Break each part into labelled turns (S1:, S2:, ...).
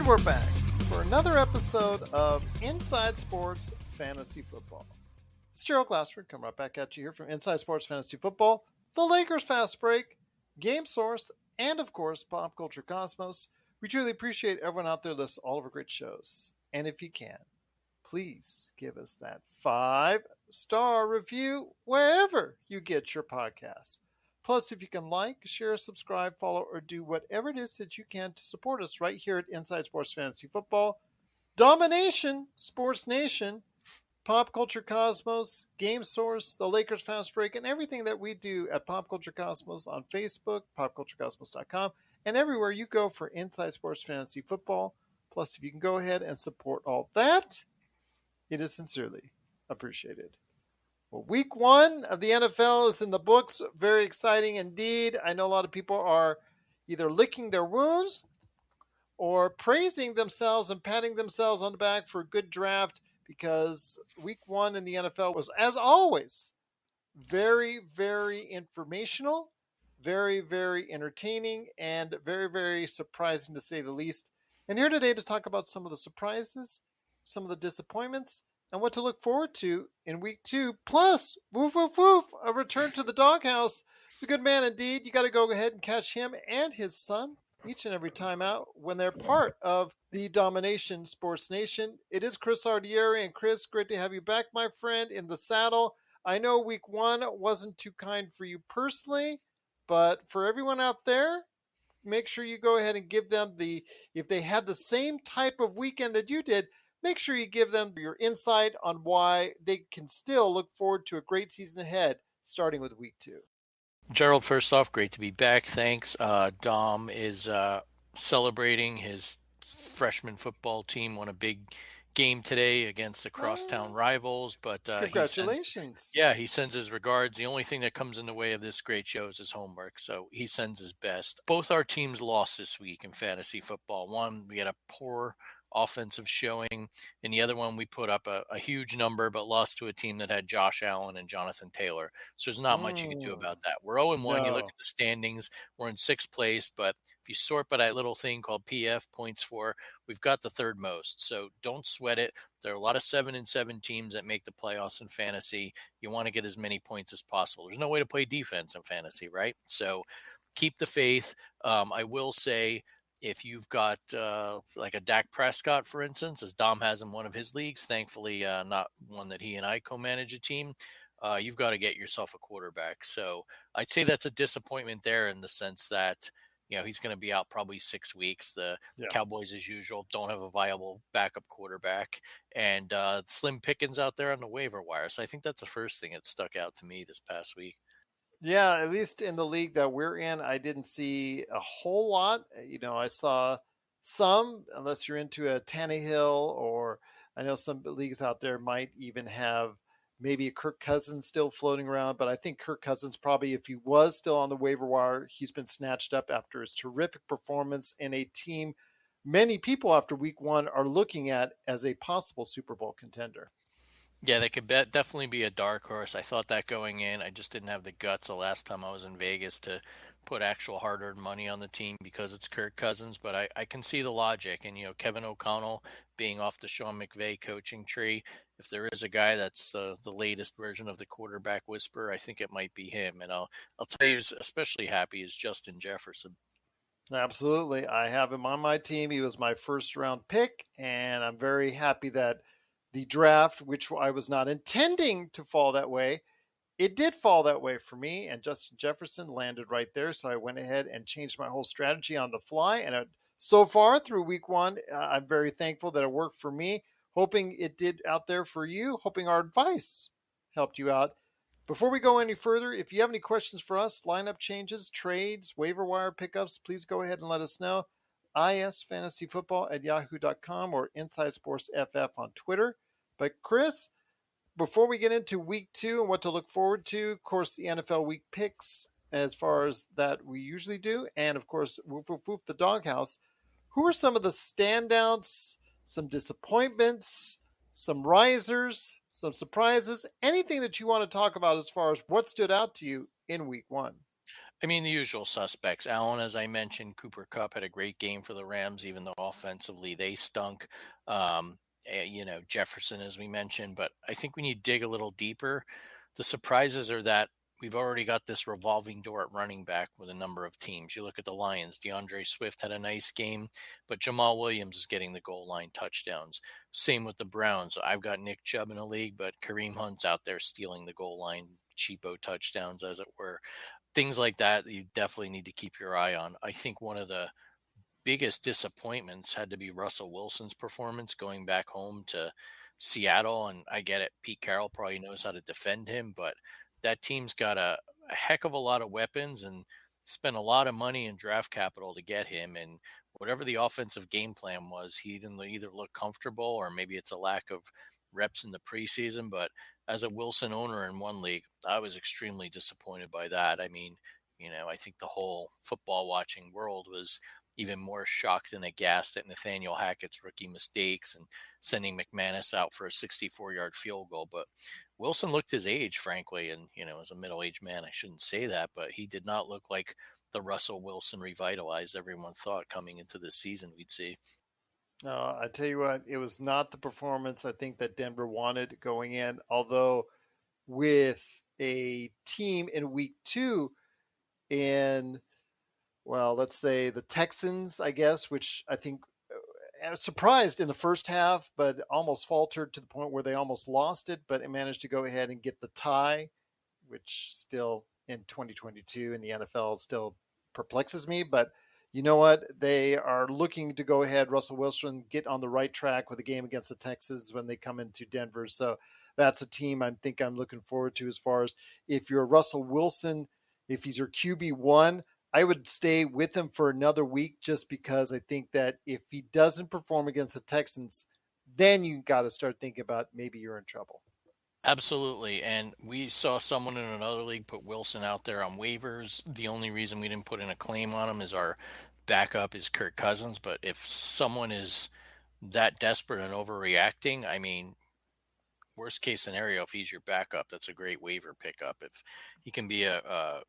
S1: we're back for another episode of Inside Sports Fantasy Football. It's Gerald Glassford coming right back at you here from Inside Sports Fantasy Football, the Lakers Fast Break, Game Source, and of course, Pop Culture Cosmos. We truly appreciate everyone out there listening to all of our great shows. And if you can, please give us that 5-star review wherever you get your podcasts. Plus, if you can like, share, subscribe, follow, or do whatever it is that you can to support us right here at Inside Sports Fantasy Football, Dom-ination Sports Nation, Pop Culture Cosmos, Game Source, the Lakers Fast Break, and everything that we do at Pop Culture Cosmos on Facebook, popculturecosmos.com, and everywhere you go for Inside Sports Fantasy Football. Plus, if you can go ahead and support all that, it is sincerely appreciated. Well, week 1 of the NFL is in the books. Very exciting indeed. I know a lot of people are either licking their wounds or praising themselves and patting themselves on the back for a good draft, because week 1 in the NFL was, as always, very, very informational, very, very entertaining, and very, very surprising to say the least. And here today to talk about some of the surprises, some of the disappointments, and what to look forward to in week 2. Plus, woof, woof, woof, a return to the doghouse. It's a good man indeed. You got to go ahead and catch him and his son each and every time out when they're part of the Dom-ination Sports Nation. It is Chris Lardieri. And Chris, great to have you back, my friend, in the saddle. I know week 1 wasn't too kind for you personally, but for everyone out there, make sure you go ahead and give them if they had the same type of weekend that you did, make sure you give them your insight on why they can still look forward to a great season ahead, starting with week 2.
S2: Gerald, first off, great to be back. Thanks. Dom is celebrating his freshman football team. Won a big game today against the crosstown rivals. But
S1: congratulations.
S2: He sends his regards. The only thing that comes in the way of this great show is his homework, so he sends his best. Both our teams lost this week in fantasy football. One, we had a poor offensive showing, and the other one we put up a huge number but lost to a team that had Josh Allen and Jonathan Taylor, so there's not much you can do about that. We're 0-1. No. You look at the standings, we're in 6th place, but if you sort by that little thing called PF, points for, we've got the 3rd most, so don't sweat it. There are a lot of 7-7 teams that make the playoffs in fantasy. You want to get as many points as possible. There's no way to play defense in fantasy, right? So keep the faith. I will say, if you've got like a Dak Prescott, for instance, as Dom has in one of his leagues, thankfully not one that he and I co-manage a team, you've got to get yourself a quarterback. So I'd say that's a disappointment there in the sense that, he's going to be out probably 6 weeks. The Cowboys, as usual, don't have a viable backup quarterback, and slim pickings out there on the waiver wire. So I think that's the first thing that stuck out to me this past week.
S1: Yeah, at least in the league that we're in, I didn't see a whole lot. I saw some, unless you're into a Tannehill, or I know some leagues out there might even have maybe a Kirk Cousins still floating around. But I think Kirk Cousins probably, if he was still on the waiver wire, he's been snatched up after his terrific performance in a team many people after week 1 are looking at as a possible Super Bowl contender.
S2: Yeah, they could definitely be a dark horse. I thought that going in. I just didn't have the guts the last time I was in Vegas to put actual hard-earned money on the team because it's Kirk Cousins. But I can see the logic. And, Kevin O'Connell being off the Sean McVay coaching tree, if there is a guy that's the latest version of the quarterback whisperer, I think it might be him. And I'll tell you, who's especially happy is Justin Jefferson.
S1: Absolutely. I have him on my team. He was my first-round pick, and I'm very happy that the draft, which I was not intending to fall that way, it did fall that way for me, and Justin Jefferson landed right there. So I went ahead and changed my whole strategy on the fly. And so far through week 1, I'm very thankful that it worked for me, hoping it did out there for you, hoping our advice helped you out. Before we go any further, if you have any questions for us, lineup changes, trades, waiver wire pickups, please go ahead and let us know. isfantasyfootball@yahoo.com or Inside Sports FF on Twitter. But Chris, before we get into week 2 and what to look forward to, of course, the NFL week picks as far as that we usually do, and of course, woof, woof, woof, the doghouse. Who are some of the standouts, some disappointments, some risers, some surprises, anything that you want to talk about as far as what stood out to you in week 1?
S2: I mean, the usual suspects. Allen, as I mentioned, Cooper Cup had a great game for the Rams, even though offensively they stunk. Jefferson, as we mentioned, but I think when you dig a little deeper, the surprises are that we've already got this revolving door at running back with a number of teams. You look at the Lions, DeAndre Swift had a nice game, but Jamal Williams is getting the goal line touchdowns. Same with the Browns. I've got Nick Chubb in a league, but Kareem Hunt's out there stealing the goal line cheapo touchdowns, as it were. Things like that you definitely need to keep your eye on. I think one of the biggest disappointments had to be Russell Wilson's performance going back home to Seattle. And I get it, Pete Carroll probably knows how to defend him, but that team's got a heck of a lot of weapons and spent a lot of money in draft capital to get him. And whatever the offensive game plan was, he didn't either look comfortable or maybe it's a lack of reps in the preseason. But as a Wilson owner in one league, I was extremely disappointed by that. I mean, I think the whole football watching world was even more shocked and aghast at Nathaniel Hackett's rookie mistakes and sending McManus out for a 64-yard field goal. But Wilson looked his age, frankly, and as a middle-aged man, I shouldn't say that, but he did not look like the Russell Wilson revitalized everyone thought coming into this season we'd see.
S1: I tell you what, it was not the performance I think that Denver wanted going in. Although with a team in week 2 in, well, let's say the Texans, I guess, which I think I was surprised in the first half, but almost faltered to the point where they almost lost it, but it managed to go ahead and get the tie, which still in 2022 in the NFL still perplexes me. But you know what? They are looking to go ahead, Russell Wilson, get on the right track with the game against the Texans when they come into Denver. So that's a team I think I'm looking forward to as far as if you're Russell Wilson, if he's your QB1, I would stay with him for another week just because I think that if he doesn't perform against the Texans, then you got to start thinking about maybe you're in trouble.
S2: Absolutely. And we saw someone in another league put Wilson out there on waivers. The only reason we didn't put in a claim on him is our backup is Kirk Cousins. But if someone is that desperate and overreacting, I mean, worst case scenario, if he's your backup, that's a great waiver pickup. If he can be a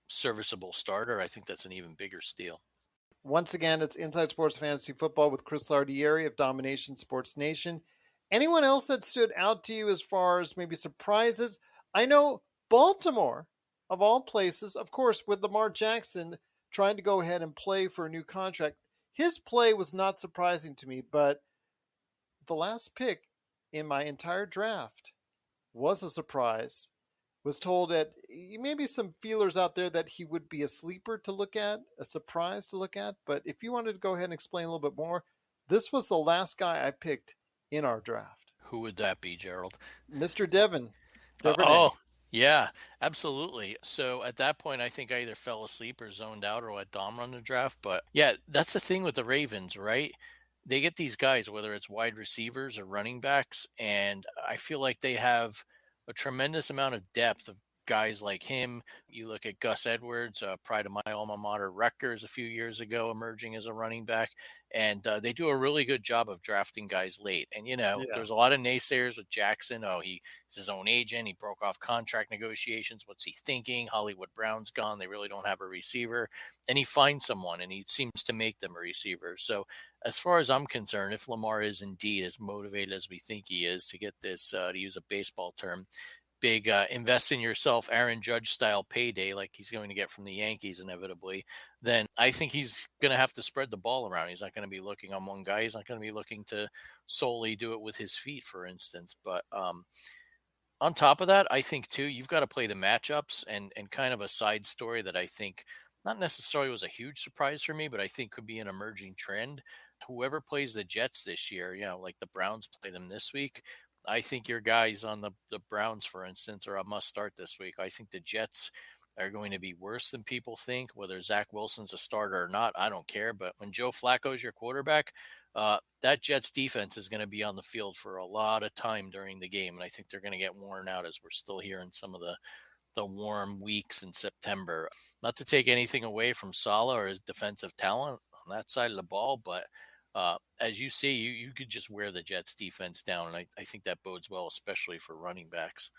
S2: serviceable starter, I think that's an even bigger steal.
S1: Once again, it's Inside Sports Fantasy Football with Chris Lardieri of Dom-ination Sports Nation. Anyone else that stood out to you as far as maybe surprises? I know Baltimore, of all places, of course, with Lamar Jackson trying to go ahead and play for a new contract, his play was not surprising to me, but the last pick in my entire draft was a surprise. Was told that maybe some feelers out there that he would be a sleeper to look at, a surprise to look at. But if you wanted to go ahead and explain a little bit more, this was the last guy I picked in our draft.
S2: Who would that be, Gerald?
S1: Mr. Devin. Duvernay.
S2: Oh, yeah, absolutely. So at that point, I think I either fell asleep or zoned out or let Dom run the draft. But yeah, that's the thing with the Ravens, right? They get these guys, whether it's wide receivers or running backs, and I feel like they have a tremendous amount of depth of guys like him. You look at Gus Edwards, pride of my alma mater, Rutgers, a few years ago, emerging as a running back, and they do a really good job of drafting guys late. And
S1: Yeah.
S2: there's a lot of naysayers with Jackson. Oh, he's his own agent. He broke off contract negotiations. What's he thinking? Hollywood Brown's gone. They really don't have a receiver, and he finds someone, and he seems to make them a receiver. So as far as I'm concerned, if Lamar is indeed as motivated as we think he is to get this, to use a baseball term, big invest in yourself, Aaron Judge style payday like he's going to get from the Yankees inevitably, then I think he's going to have to spread the ball around. He's not going to be looking on one guy. He's not going to be looking to solely do it with his feet, for instance. But on top of that, I think too, you've got to play the matchups and kind of a side story that I think not necessarily was a huge surprise for me, but I think could be an emerging trend. Whoever plays the Jets this year, like the Browns play them this week, I think your guys on the Browns, for instance, are a must start this week. I think the Jets are going to be worse than people think. Whether Zach Wilson's a starter or not, I don't care. But when Joe Flacco's your quarterback, that Jets defense is going to be on the field for a lot of time during the game, and I think they're going to get worn out as we're still here in some of the warm weeks in September. Not to take anything away from Saleh or his defensive talent on that side of the ball, but as you see, you could just wear the Jets defense down, and I think that bodes well, especially for running backs.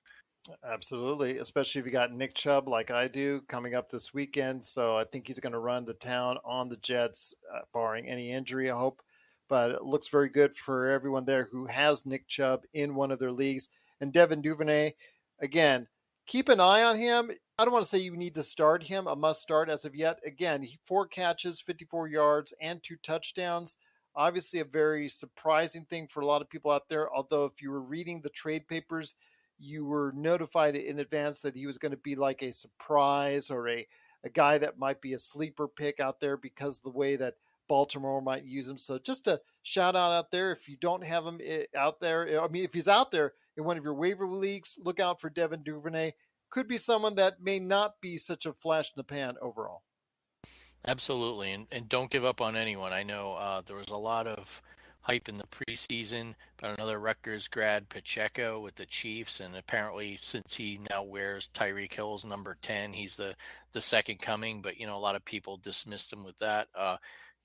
S1: Absolutely, especially if you got Nick Chubb like I do coming up this weekend. So I think he's going to run to town on the Jets, barring any injury, I hope. But it looks very good for everyone there who has Nick Chubb in one of their leagues. And Devin Duvernay, again, keep an eye on him. I don't want to say you need to start him, a must start as of yet. Again, 4 catches, 54 yards, and 2 touchdowns. Obviously, a very surprising thing for a lot of people out there. Although, if you were reading the trade papers, you were notified in advance that he was going to be like a surprise or a guy that might be a sleeper pick out there because of the way that Baltimore might use him. So just a shout out there. If you don't have him out there, I mean, if he's out there in one of your waiver leagues, look out for Devin Duvernay. Could be someone that may not be such a flash in the pan overall.
S2: Absolutely, and don't give up on anyone. I know there was a lot of hype in the preseason about another Rutgers grad, Pacheco, with the Chiefs, and apparently since he now wears Tyreek Hill's number 10, he's the second coming. But a lot of people dismissed him with that.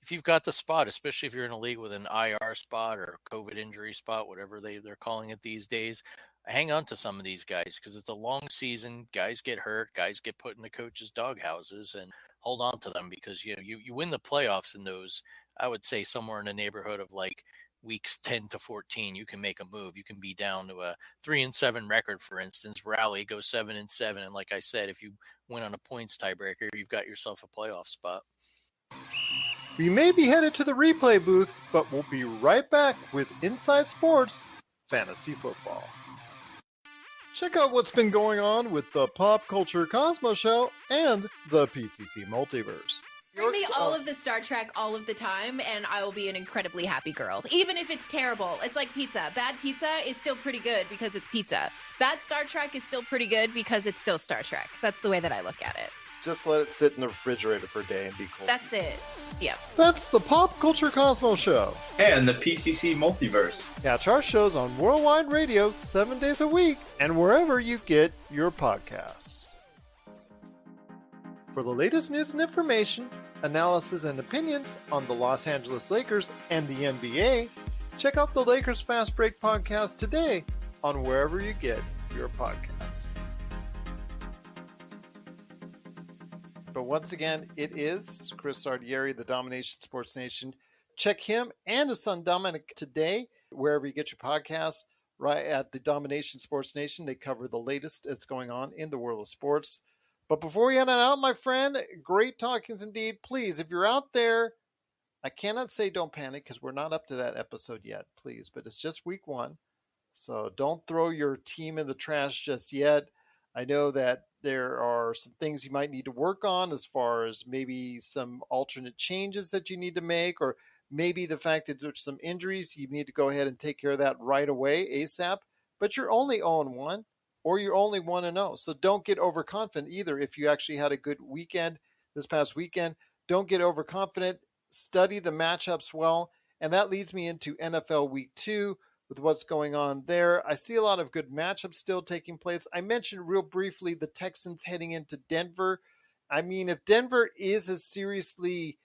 S2: If you've got the spot, especially if you're in a league with an IR spot or a COVID injury spot, whatever they're calling it these days, hang on to some of these guys because it's a long season. Guys get hurt, guys get put in the coaches' doghouses, and hold on to them because you win the playoffs in those. I would say somewhere in the neighborhood of like weeks 10 to 14, you can make a move. You can be down to a 3-7 record, for instance, rally, go 7-7, and like I said, if you win on a points tiebreaker, you've got yourself a playoff spot.
S1: We may be headed to the replay booth, but we'll be right back with Inside Sports Fantasy Football. Check out what's been going on with the Pop Culture Cosmos Show and the PCC Multiverse.
S3: Bring me all of the Star Trek all of the time, and I will be an incredibly happy girl. Even if it's terrible. It's like pizza. Bad pizza is still pretty good because it's pizza. Bad Star Trek is still pretty good because it's still Star Trek. That's the way that I look at it.
S1: Just let it sit in the refrigerator for a day and be cold.
S3: That's it. Yep.
S1: That's the Pop Culture Cosmos Show.
S4: And the PCC Multiverse.
S1: Catch our shows on Worldwide Radio 7 days a week and wherever you get your podcasts. For the latest news and information, analysis and opinions on the Los Angeles Lakers and the NBA, check out the Lakers Fast Break podcast today on wherever you get your podcasts. But once again, it is Chris Lardieri, the Dom-ination Sports Nation. Check him and his son Dominic today, wherever you get your podcasts, right at the Dom-ination Sports Nation. They cover the latest that's going on in the world of sports. But before we head on out, my friend, great talkings indeed. Please, if you're out there, I cannot say don't panic because we're not up to that episode yet, please. But it's just week 1. So don't throw your team in the trash just yet. I know that there are some things you might need to work on as far as maybe some alternate changes that you need to make, or maybe the fact that there's some injuries, you need to go ahead and take care of that right away, ASAP. But you're only 0-1. Or you're only 1-0. So don't get overconfident either. If you actually had a good weekend this past weekend, don't get overconfident. Study the matchups well. And that leads me into NFL Week 2 with what's going on there. I see a lot of good matchups still taking place. I mentioned real briefly the Texans heading into Denver. I mean, if Denver is as seriously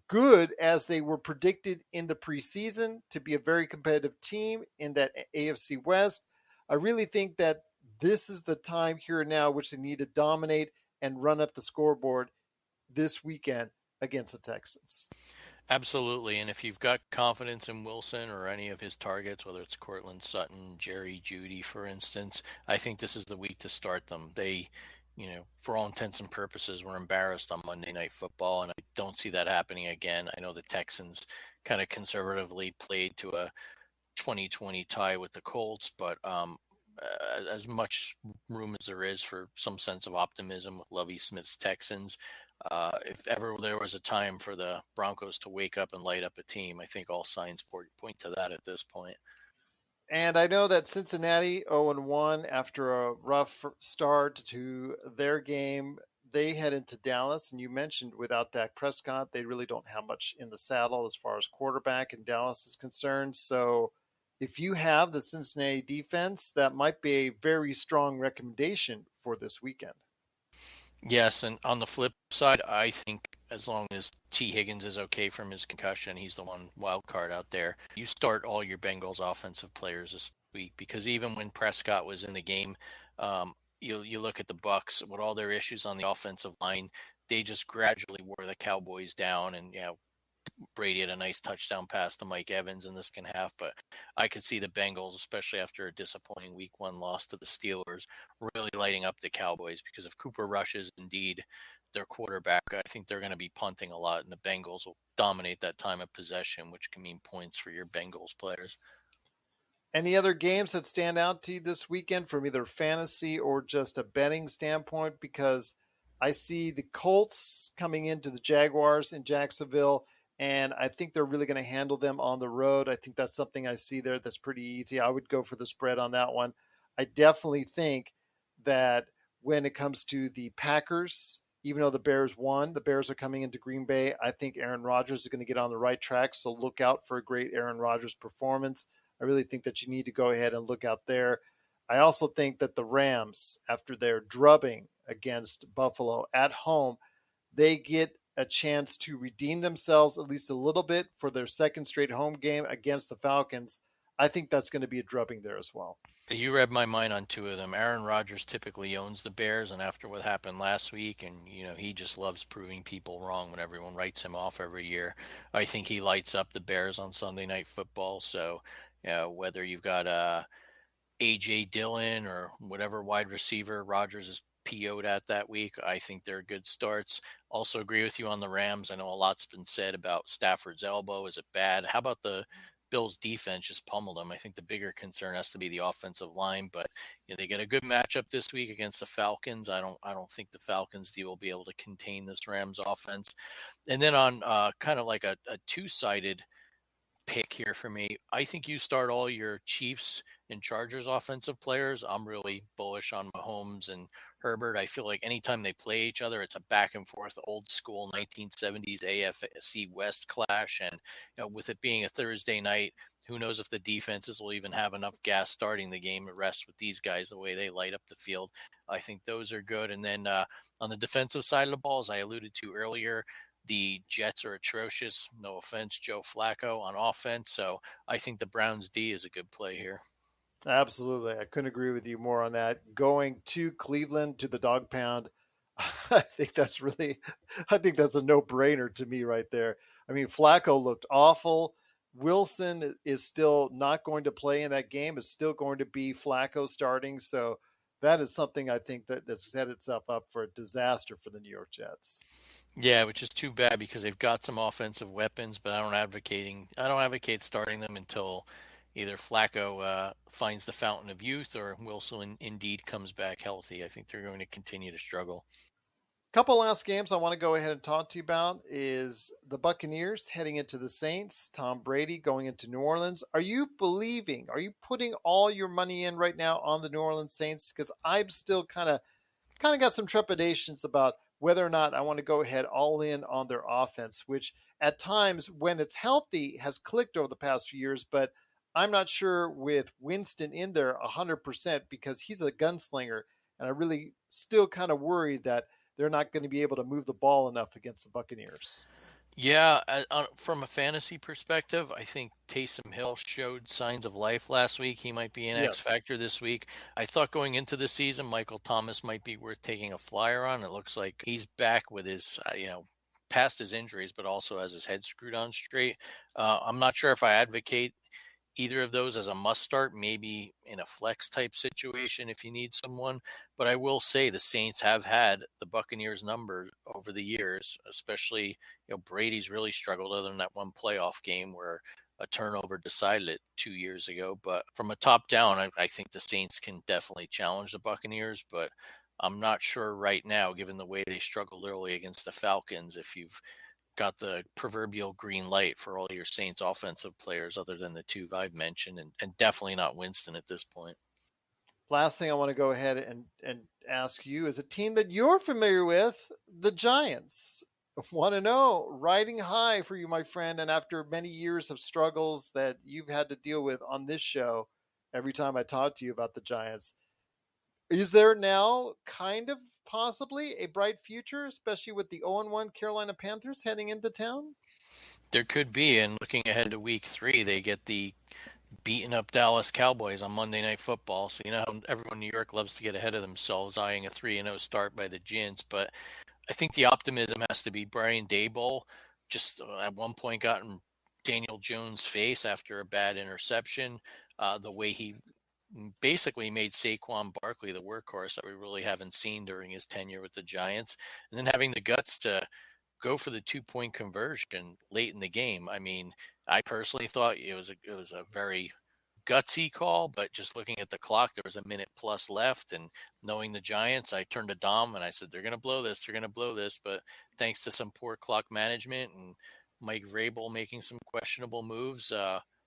S1: good as they were predicted in the preseason to be a very competitive team in that AFC West, I really think that this is the time here and now which they need to dominate and run up the scoreboard this weekend against the Texans.
S2: Absolutely. And if you've got confidence in Wilson or any of his targets, whether it's Cortland Sutton, Jerry Jeudy, for instance, I think this is the week to start them. They, for all intents and purposes, were embarrassed on Monday Night Football, and I don't see that happening again. I know the Texans kind of conservatively played to a 2020 tie with the Colts, but as much room as there is for some sense of optimism with Lovie Smith's Texans, if ever there was a time for the Broncos to wake up and light up a team, I think all signs point to that at this point.
S1: And I know that Cincinnati 0-1 after a rough start to their game. They head into Dallas, and you mentioned without Dak Prescott, they really don't have much in the saddle as far as quarterback in Dallas is concerned. So if you have the Cincinnati defense, that might be a very strong recommendation for this weekend.
S2: Yes, and on the flip side, I think as long as T. Higgins is okay from his concussion, he's the one wild card out there. You start all your Bengals offensive players this week because even when Prescott was in the game, You look at the Bucks with all their issues on the offensive line, they just gradually wore the Cowboys down, and Brady had a nice touchdown pass to Mike Evans in the second half, but I could see the Bengals, especially after a disappointing week 1 loss to the Steelers, really lighting up the Cowboys, because if Cooper Rush is indeed their quarterback, I think they're going to be punting a lot, and the Bengals will dominate that time of possession, which can mean points for your Bengals players.
S1: Any other games that stand out to you this weekend from either fantasy or just a betting standpoint? Because I see the Colts coming into the Jaguars in Jacksonville, and I think they're really going to handle them on the road. I think that's something I see there that's pretty easy. I would go for the spread on that one. I definitely think that when it comes to the Packers, even though the Bears won, the Bears are coming into Green Bay. I think Aaron Rodgers is going to get on the right track, so look out for a great Aaron Rodgers performance. I really think that you need to go ahead and look out there. I also think that the Rams, after their drubbing against Buffalo at home, they get a chance to redeem themselves at least a little bit for their second straight home game against the Falcons. I think that's going to be a drubbing there as well.
S2: You read my mind on two of them. Aaron Rodgers typically owns the Bears, and after what happened last week, and he just loves proving people wrong when everyone writes him off every year. I think he lights up the Bears on Sunday Night Football. So, whether you've got A.J. Dillon or whatever wide receiver Rodgers is PO'd at that week, I think they're good starts. Also agree with you on the Rams. I know a lot's been said about Stafford's elbow. Is it bad? How about the Bills defense just pummeled them? I think the bigger concern has to be the offensive line, but they get a good matchup this week against the Falcons. I don't think the Falcons D will be able to contain this Rams offense. And then on kind of like a two-sided pick here for me, I think you start all your Chiefs and Chargers offensive players. I'm really bullish on Mahomes and Herbert. I feel like anytime they play each other, it's a back and forth, old school 1970s AFC West clash. And with it being a Thursday night, who knows if the defenses will even have enough gas starting the game to rest with these guys the way they light up the field. I think those are good. And then on the defensive side of the ball, as I alluded to earlier, the Jets are atrocious. No offense, Joe Flacco on offense. So I think the Browns D is a good play here.
S1: Absolutely. I couldn't agree with you more on that. Going to Cleveland to the dog pound, I think that's a no-brainer to me right there. I mean, Flacco looked awful. Wilson is still not going to play in that game. It's still going to be Flacco starting. So that is something I think that's set itself up for a disaster for the New York Jets.
S2: Yeah, which is too bad because they've got some offensive weapons, but I don't advocate starting them until either Flacco finds the fountain of youth or Wilson indeed comes back healthy. I think they're going to continue to struggle.
S1: Couple last games I want to go ahead and talk to you about is the Buccaneers heading into the Saints, Tom Brady going into New Orleans. Are you putting all your money in right now on the New Orleans Saints? Because I'm still kind of got some trepidations about whether or not I want to go ahead all in on their offense, which at times when it's healthy has clicked over the past few years, but I'm not sure with Winston in there 100% because he's a gunslinger, and I really still kind of worried that they're not going to be able to move the ball enough against the Buccaneers.
S2: Yeah, from a fantasy perspective, I think Taysom Hill showed signs of life last week. He might be an X factor this week. I thought going into the season, Michael Thomas might be worth taking a flyer on. It looks like he's back with his, past his injuries, but also has his head screwed on straight. I'm not sure if I advocate either of those as a must start, maybe in a flex type situation if you need someone. But I will say the Saints have had the Buccaneers number over the years, especially, Brady's really struggled other than that one playoff game where a turnover decided it 2 years ago. But from a top down, I think the Saints can definitely challenge the Buccaneers, but I'm not sure right now, given the way they struggled early against the Falcons, if you've got the proverbial green light for all your Saints offensive players other than the two I've mentioned, and definitely not Winston at this point.
S1: Last thing I want to go ahead and ask you is a team that you're familiar with, the Giants. 1-0, riding high for you, my friend. And after many years of struggles that you've had to deal with on this show, every time I talk to you about the Giants, is there now kind of possibly a bright future, especially with the 0-1 Carolina Panthers heading into town?
S2: There could be, and looking ahead to week 3, they get the beating up Dallas Cowboys on Monday Night Football. So you know how everyone in New York loves to get ahead of themselves, eyeing a 3-0 start by the Gents. But I think the optimism has to be Brian Daboll. Just at one point got in Daniel Jones' face after a bad interception. The way he basically made Saquon Barkley the workhorse that we really haven't seen during his tenure with the Giants, and then having the guts to go for the 2-point conversion late in the game. I mean, I personally thought it was a very gutsy call, but just looking at the clock, there was a minute plus left, and knowing the Giants, I turned to Dom and I said, "They're going to blow this. They're going to blow this." But thanks to some poor clock management and Mike Vrabel making some questionable moves,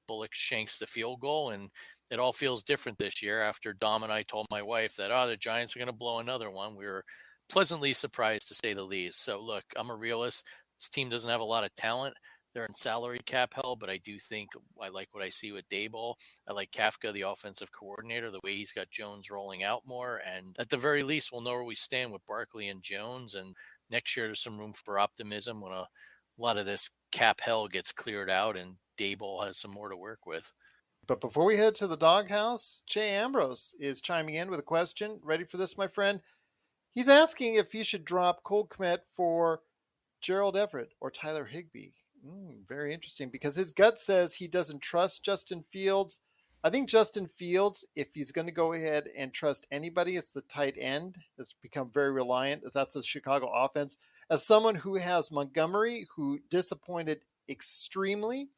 S2: Bullock shanks the field goal, and it all feels different this year. After Dom and I told my wife that the Giants are going to blow another one, we were pleasantly surprised to say the least. So look, I'm a realist. This team doesn't have a lot of talent. They're in salary cap hell, but I do think I like what I see with Daboll. I like Kafka, the offensive coordinator, the way he's got Jones rolling out more. And at the very least, we'll know where we stand with Barkley and Jones. And next year, there's some room for optimism when a lot of this cap hell gets cleared out and Daboll has some more to work with.
S1: But before we head to the doghouse, Che Ambrose is chiming in with a question. Ready for this, my friend? He's asking if he should drop Cole Kmet for Gerald Everett or Tyler Higbee. Very interesting, because his gut says he doesn't trust Justin Fields. I think Justin Fields, if he's going to go ahead and trust anybody, it's the tight end. It's become very reliant. That's the Chicago offense. As someone who has Montgomery, who disappointed extremely,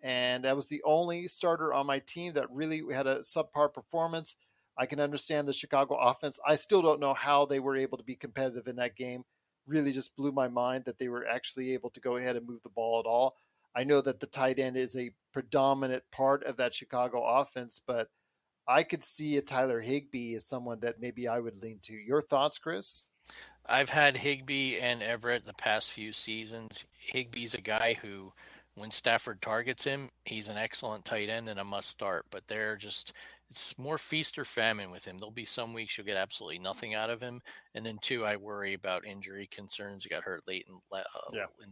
S1: and that was the only starter on my team that really had a subpar performance, I can understand the Chicago offense. I still don't know how they were able to be competitive in that game. Really just blew my mind that they were actually able to go ahead and move the ball at all. I know that the tight end is a predominant part of that Chicago offense, but I could see a Tyler Higbee as someone that maybe I would lean to. Your thoughts, Chris?
S2: I've had Higbee and Everett the past few seasons. Higbee's a guy who, when Stafford targets him, he's an excellent tight end and a must start. But it's more feast or famine with him. There'll be some weeks you'll get absolutely nothing out of him. And then, two, I worry about injury concerns. He got hurt late in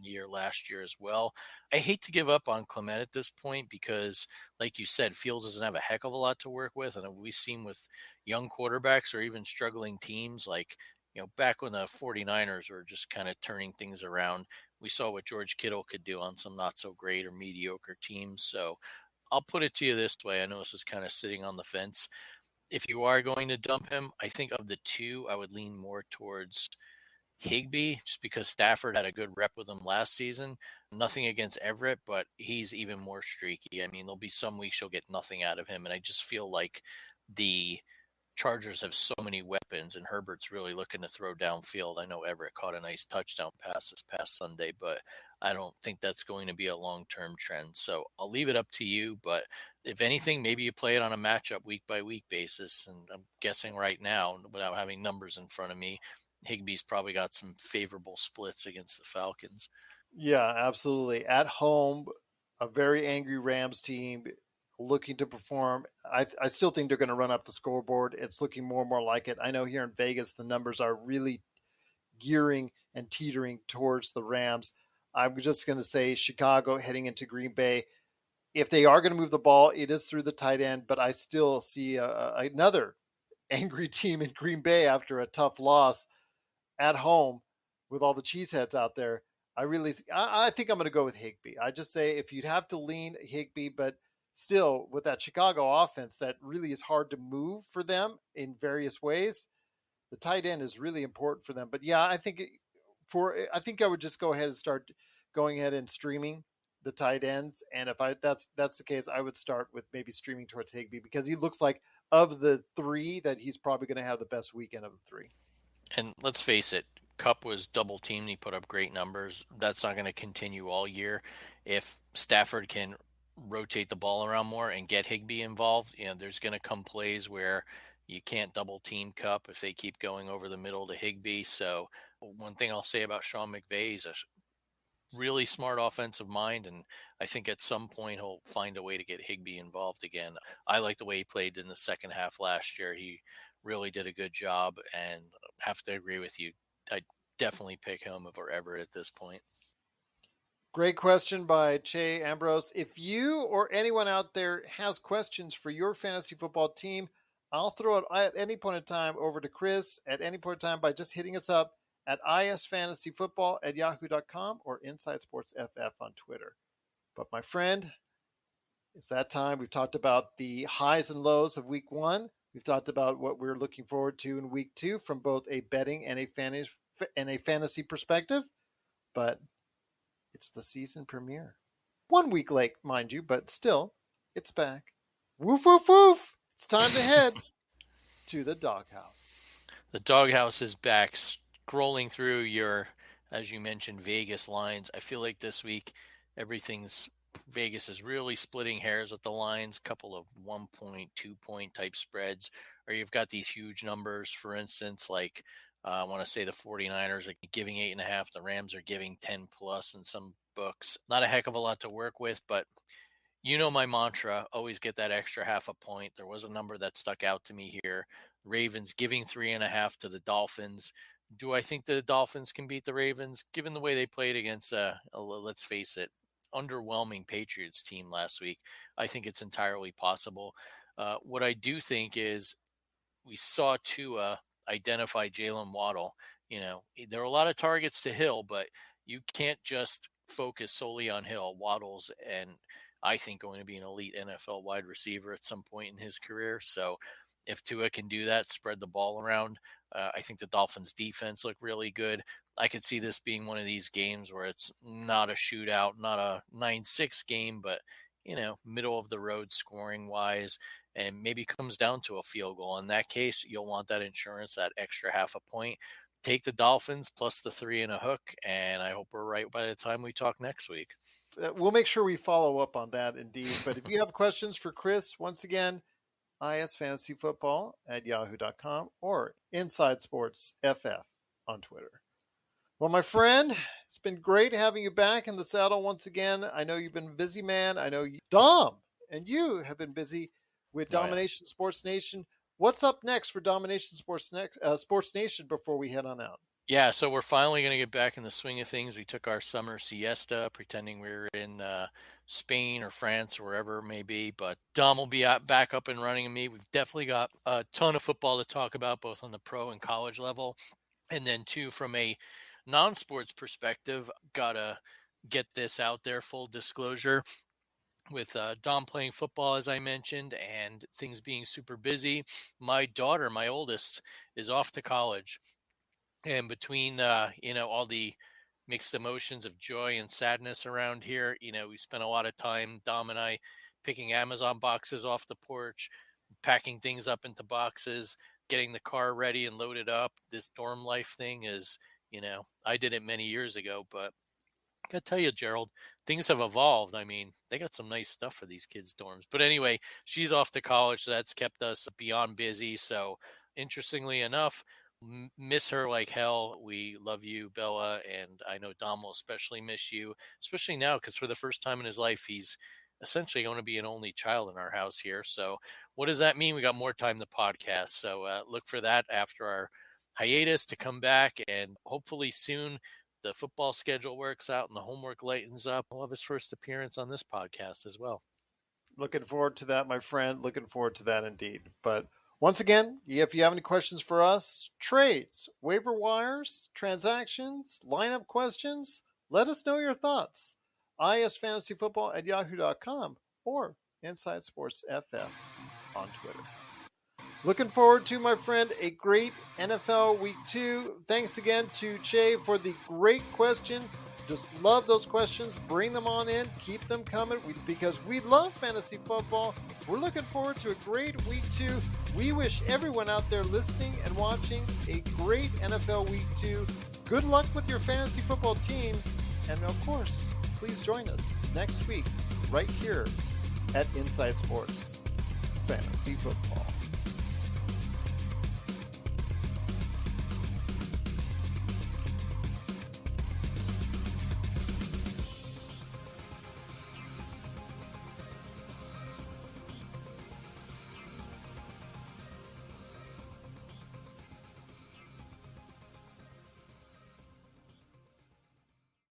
S2: the year last year as well. I hate to give up on Clement at this point because, like you said, Fields doesn't have a heck of a lot to work with. And we've seen with young quarterbacks or even struggling teams like, back when the 49ers were just kind of turning things around, we saw what George Kittle could do on some not so great or mediocre teams. So I'll put it to you this way. I know this is kind of sitting on the fence. If you are going to dump him, I think of the two, I would lean more towards Higbee just because Stafford had a good rep with him last season. Nothing against Everett, but he's even more streaky. I mean, there'll be some weeks you'll get nothing out of him. And I just feel like the Chargers have so many weapons, and Herbert's really looking to throw downfield. I know Everett caught a nice touchdown pass this past Sunday, but I don't think that's going to be a long-term trend. So I'll leave it up to you, but if anything, maybe you play it on a matchup week-by-week basis, and I'm guessing right now, without having numbers in front of me, Higbee's probably got some favorable splits against the Falcons.
S1: Yeah, absolutely. At home, a very angry Rams team looking to perform. I still think they're going to run up the scoreboard. It's looking more and more like it. I know here in Vegas, the numbers are really gearing and teetering towards the Rams. I'm just going to say Chicago heading into Green Bay. If they are going to move the ball, it is through the tight end, but I still see another angry team in Green Bay after a tough loss at home with all the cheeseheads out there. I think I'm going to go with Higbee. I just say if you'd have to lean Higbee, but still with that Chicago offense that really is hard to move for them in various ways, the tight end is really important for them. But yeah, I think I would just go ahead and start going ahead and streaming the tight ends. And if that's the case, I would start with maybe streaming towards Higbee because he looks like of the three that he's probably going to have the best weekend of the three.
S2: And let's face it, Cup was double teamed. He put up great numbers. That's not going to continue all year. If Stafford can rotate the ball around more and get Higbee involved, there's going to come plays where you can't double team Cup if they keep going over the middle to Higbee. So one thing I'll say about Sean McVay is a really smart offensive mind, and I think at some point he'll find a way to get Higbee involved again. I like the way he played in the second half last year. He really did a good job, and have to agree with you. I definitely pick him over Everett at this point.
S1: Great question by Che Ambrose. If you or anyone out there has questions for your fantasy football team, I'll throw it at any point in time over to Chris at any point in time by just hitting us up at isfantasyfootball@yahoo.com or Inside Sports FF on Twitter. But my friend, it's that time. We've talked about the highs and lows of week one. We've talked about what we're looking forward to in week two from both a betting and a fantasy perspective. But it's the season premiere. 1 week late, mind you, but still, it's back. Woof, woof, woof. It's time to head to the doghouse.
S2: The doghouse is back. Scrolling through your, as you mentioned, Vegas lines. I feel like this week, Vegas is really splitting hairs with the lines. Couple of 1 point, 2 point type spreads, or you've got these huge numbers. For instance, like I want to say the 49ers are giving 8.5. The Rams are giving 10 plus in some books. Not a heck of a lot to work with, but you know my mantra, always get that extra half a point. There was a number that stuck out to me here. Ravens giving 3.5 to the Dolphins. Do I think the Dolphins can beat the Ravens? Given the way they played against, let's face it, underwhelming Patriots team last week, I think it's entirely possible. What I do think is we saw Tua identify Jalen Waddle. You know, there are a lot of targets to Hill, but you can't just focus solely on Hill. Waddle's, and I think, going to be an elite NFL wide receiver at some point in his career. So if Tua can do that, spread the ball around, I think the Dolphins defense look really good. I could see this being one of these games where it's not a shootout, not a 9-6 game, but, you know, middle of the road scoring wise, and maybe comes down to a field goal. In that case, you'll want that insurance, that extra half a point. Take the Dolphins plus the 3 and a hook, and I hope we're right by the time we talk next week.
S1: We'll make sure we follow up on that indeed. But if you have questions for Chris, once again, isfantasyfootball@yahoo.com or Inside Sports FF on Twitter. Well, my friend, it's been great having you back in the saddle once again. I know you've been a busy man. I know Dom and you have been busy with Dom-ination Sports Nation. What's up next for Dom-ination Sports Nation before we head on out?
S2: Yeah, so we're finally going to get back in the swing of things. We took our summer siesta, pretending we were in Spain or France or wherever it may be. But Dom will be back up and running, and me. We've definitely got a ton of football to talk about, both on the pro and college level. And then, too, from a non-sports perspective, got to get this out there, full disclosure. With Dom playing football, as I mentioned, and things being super busy, my daughter, my oldest, is off to college. And between, all the mixed emotions of joy and sadness around here, we spent a lot of time, Dom and I, picking Amazon boxes off the porch, packing things up into boxes, getting the car ready and loaded up. This dorm life thing is, I did it many years ago, but I got to tell you, Gerald, things have evolved. I mean, they got some nice stuff for these kids' dorms. But anyway, she's off to college, so that's kept us beyond busy. So interestingly enough, miss her like hell. We love you, Bella, and I know Dom will especially miss you, especially now because for the first time in his life, he's essentially going to be an only child in our house here. So what does that mean? We got more time to podcast. So look for that after our hiatus to come back, and hopefully soon the football schedule works out and the homework lightens up. We'll have his first appearance on this podcast as well.
S1: Looking forward to that, my friend. Looking forward to that indeed. But once again, if you have any questions for us, trades, waiver wires, transactions, lineup questions, let us know your thoughts. isfantasyfootball@yahoo.com or Inside Sports FF on Twitter. Looking forward to, my friend, a great NFL Week 2. Thanks again to Che for the great question. Just love those questions. Bring them on in. Keep them coming because we love fantasy football. We're looking forward to a great Week 2. We wish everyone out there listening and watching a great NFL Week 2. Good luck with your fantasy football teams. And, of course, please join us next week right here at Inside Sports Fantasy Football.